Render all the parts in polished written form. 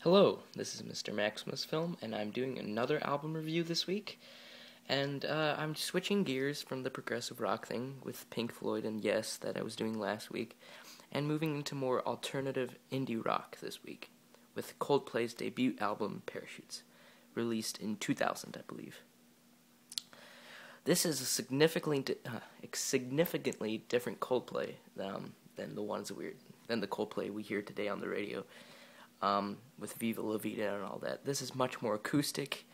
Hello, this is Mr. Maximus Film, and I'm doing another album review this week. And I'm switching gears from the progressive rock thing with Pink Floyd and Yes that I was doing last week, and moving into more alternative indie rock this week, with Coldplay's debut album, Parachutes, released in 2000, I believe. This is a significantly different Coldplay than the Coldplay we hear today on the radio. With Viva La Vida and all that. This is much more acoustic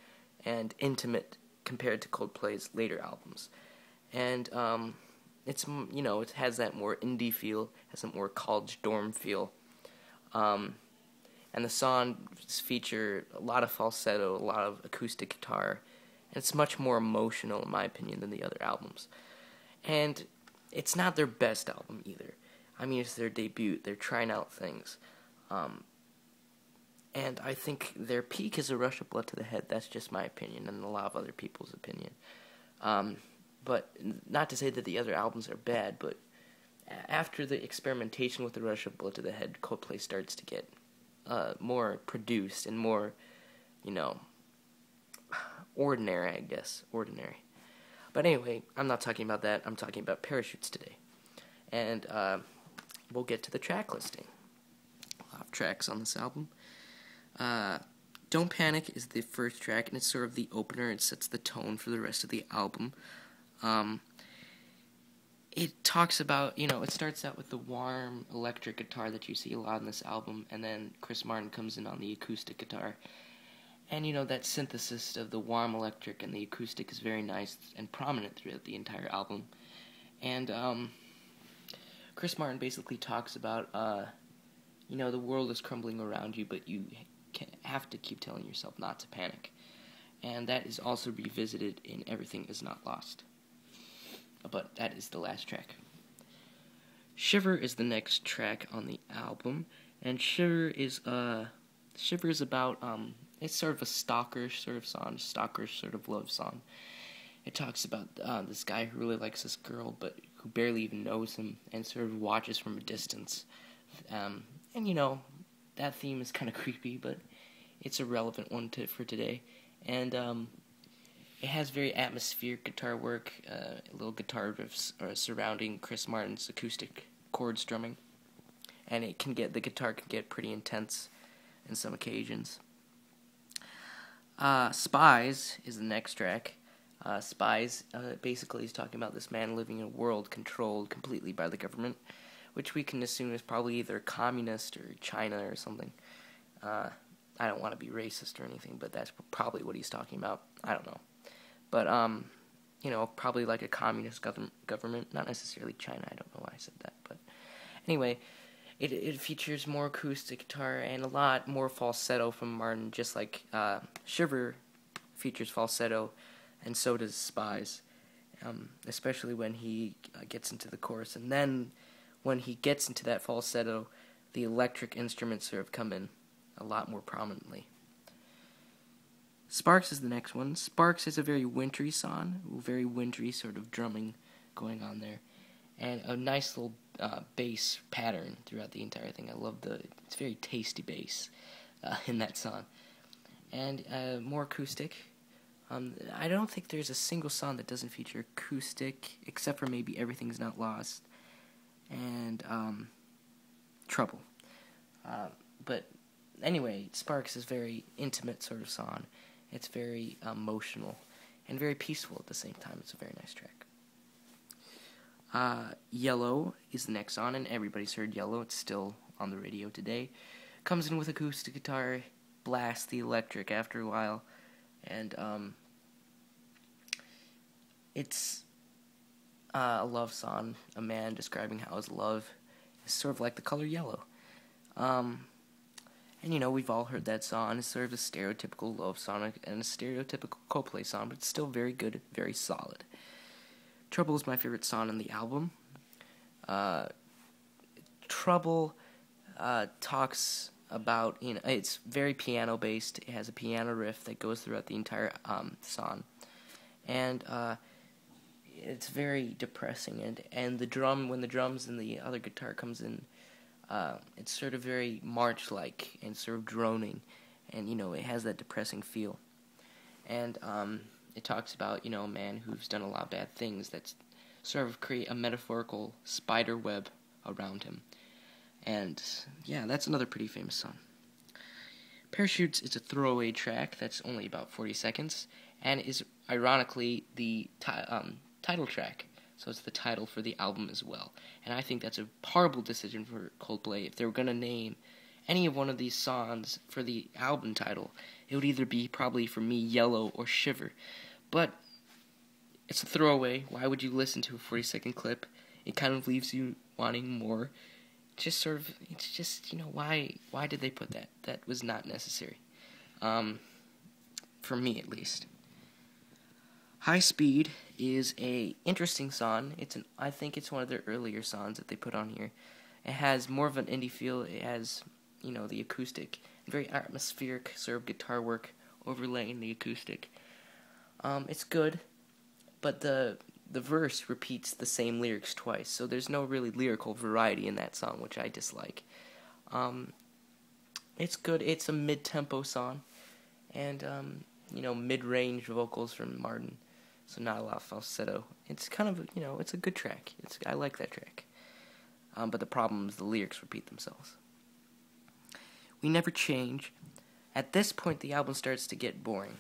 and intimate compared to Coldplay's later albums. And it has that more indie feel, has a more college dorm feel. And the songs feature a lot of falsetto, a lot of acoustic guitar, and it's much more emotional, in my opinion, than the other albums. And it's not their best album either. I mean, it's their debut. They're trying out things. And I think their peak is A Rush of Blood to the Head. That's just my opinion and a lot of other people's opinion. But not to say that the other albums are bad, but after the experimentation with A Rush of Blood to the Head, Coldplay starts to get more produced and more, ordinary, I guess. Ordinary. But anyway, I'm not talking about that. I'm talking about Parachutes today. And we'll get to the track listing. A lot of tracks on this album. Don't Panic is the first track, and it's sort of the opener. It sets the tone for the rest of the album. It talks about, it starts out with the warm electric guitar that you see a lot in this album, and then Chris Martin comes in on the acoustic guitar. And, that synthesis of the warm electric and the acoustic is very nice and prominent throughout the entire album. And, Chris Martin basically talks about, the world is crumbling around you, but you have to keep telling yourself not to panic. And that is also revisited in Everything Is Not Lost. But that is the last track. Shiver is the next track on the album, and Shiver is about, it's sort of a stalker-ish sort of song, stalker-ish sort of love song. It talks about this guy who really likes this girl, but who barely even knows him, and sort of watches from a distance. That theme is kind of creepy, but it's a relevant one for today. And it has very atmospheric guitar work, little guitar riffs surrounding Chris Martin's acoustic chord strumming. And the guitar can get pretty intense in some occasions. Spies is the next track. Spies basically is talking about this man living in a world controlled completely by the government, which we can assume is probably either communist or China or something. I don't want to be racist or anything, but that's probably what he's talking about. I don't know. But, probably like a communist government, not necessarily China. I don't know why I said that. But anyway, it features more acoustic guitar and a lot more falsetto from Martin, just like Shiver features falsetto, and so does Spies, especially when he gets into the chorus. And then when he gets into that falsetto, the electric instruments sort of come in a lot more prominently. Sparks is the next one. Sparks is a very wintry song, very wintry sort of drumming going on there, and a nice little bass pattern throughout the entire thing. I love it's very tasty bass in that song. And more acoustic. I don't think there's a single song that doesn't feature acoustic, except for maybe Everything's Not Lost and Trouble. But anyway, Sparks is very intimate sort of song. It's very emotional and very peaceful at the same time. It's a very nice track. Yellow is the next song, and everybody's heard Yellow. It's still on the radio today. Comes in with acoustic guitar, blasts the electric after a while, and it's a love song, a man describing how his love is sort of like the color yellow. And we've all heard that song. It's sort of a stereotypical love song and a stereotypical Coldplay song, but it's still very good, very solid. Trouble is my favorite song on the album. Trouble talks about, it's very piano-based. It has a piano riff that goes throughout the entire song. And it's very depressing. And when the drums and the other guitar comes in, It's sort of very March-like and sort of droning, and it has that depressing feel. And it talks about a man who's done a lot of bad things that sort of create a metaphorical spider web around him. And yeah, that's another pretty famous song. Parachutes is a throwaway track that's only about 40 seconds, and is ironically the title track. So it's the title for the album as well. And I think that's a horrible decision for Coldplay. If they were going to name any of one of these songs for the album title, it would either be probably for me Yellow or Shiver. But it's a throwaway. Why would you listen to a 40-second clip? It kind of leaves you wanting more. Just sort of, it's just, why did they put that? That was not necessary. For me at least. High Speed is a interesting song. I think it's one of their earlier songs that they put on here. It has more of an indie feel. It has, the acoustic, very atmospheric sort of guitar work overlaying the acoustic. It's good, but the verse repeats the same lyrics twice, so there's no really lyrical variety in that song, which I dislike. It's good. It's a mid-tempo song, and mid-range vocals from Martin, so not a lot of falsetto. It's kind of it's a good track. I like that track. But the problem is the lyrics repeat themselves. We Never Change. At this point, the album starts to get boring,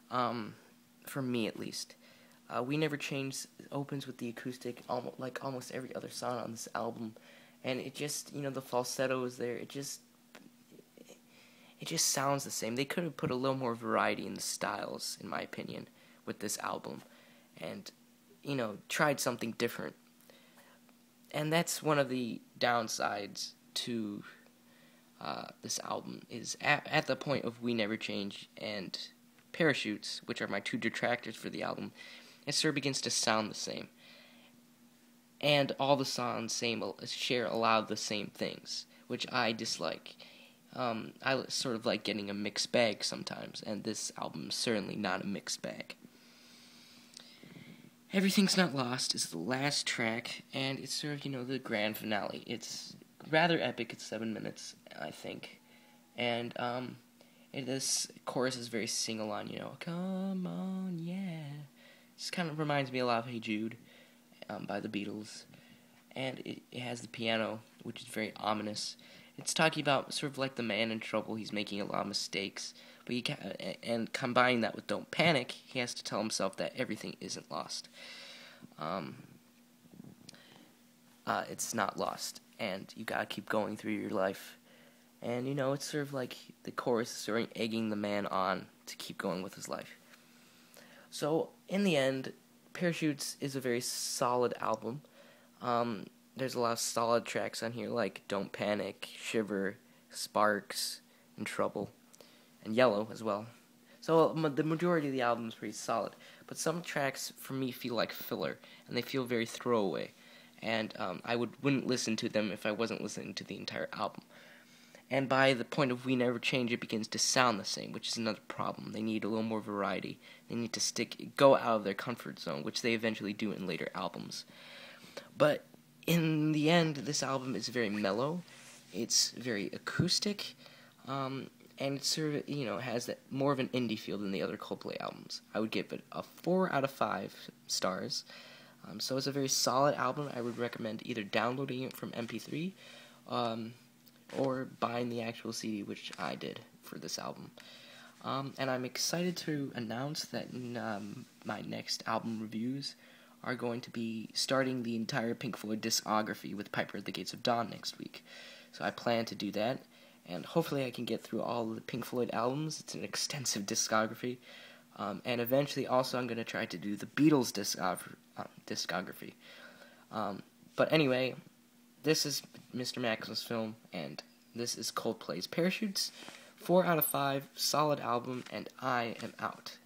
for me at least. We Never Change opens with the acoustic, like almost every other song on this album, and it just, the falsetto is there. It just sounds the same. They could have put a little more variety in the styles, in my opinion, with this album, and tried something different. And that's one of the downsides to this album, is at the point of We Never Change and Parachutes, which are my two detractors for the album, it sort of begins to sound the same. And all the songs share a lot of the same things, which I dislike. I sort of like getting a mixed bag sometimes, and this album is certainly not a mixed bag. Everything's Not Lost is the last track, and it's sort of, the grand finale. It's rather epic. It's 7 minutes, I think. And this chorus is very sing-along, come on, yeah. This kind of reminds me a lot of Hey Jude by the Beatles. And it has the piano, which is very ominous. It's talking about sort of like the man in trouble. He's making a lot of mistakes. But and combining that with Don't Panic, he has to tell himself that everything isn't lost. It's not lost. And you gotta keep going through your life. And, it's sort of like the chorus is sort of egging the man on to keep going with his life. So, in the end, Parachutes is a very solid album. There's a lot of solid tracks on here, like Don't Panic, Shiver, Sparks, and Trouble, and Yellow as well. So, the majority of the album is pretty solid. But some tracks, for me, feel like filler, and they feel very throwaway. And I wouldn't listen to them if I wasn't listening to the entire album. And by the point of We Never Change, it begins to sound the same, which is another problem. They need a little more variety. They need to go out of their comfort zone, which they eventually do in later albums. But in the end, this album is very mellow. It's very acoustic, and it sort of, has that more of an indie feel than the other Coldplay albums. I would give it a 4 out of 5 stars. So it's a very solid album. I would recommend either downloading it from MP3, or buying the actual CD, which I did for this album. And I'm excited to announce that my next album reviews are going to be starting the entire Pink Floyd discography with Piper at the Gates of Dawn next week. So I plan to do that, and hopefully I can get through all of the Pink Floyd albums. It's an extensive discography. And eventually also I'm going to try to do the Beatles discography. But anyway, this is Mr. Maxim's Film, and this is Coldplay's Parachutes. 4 out of 5, solid album, and I am out.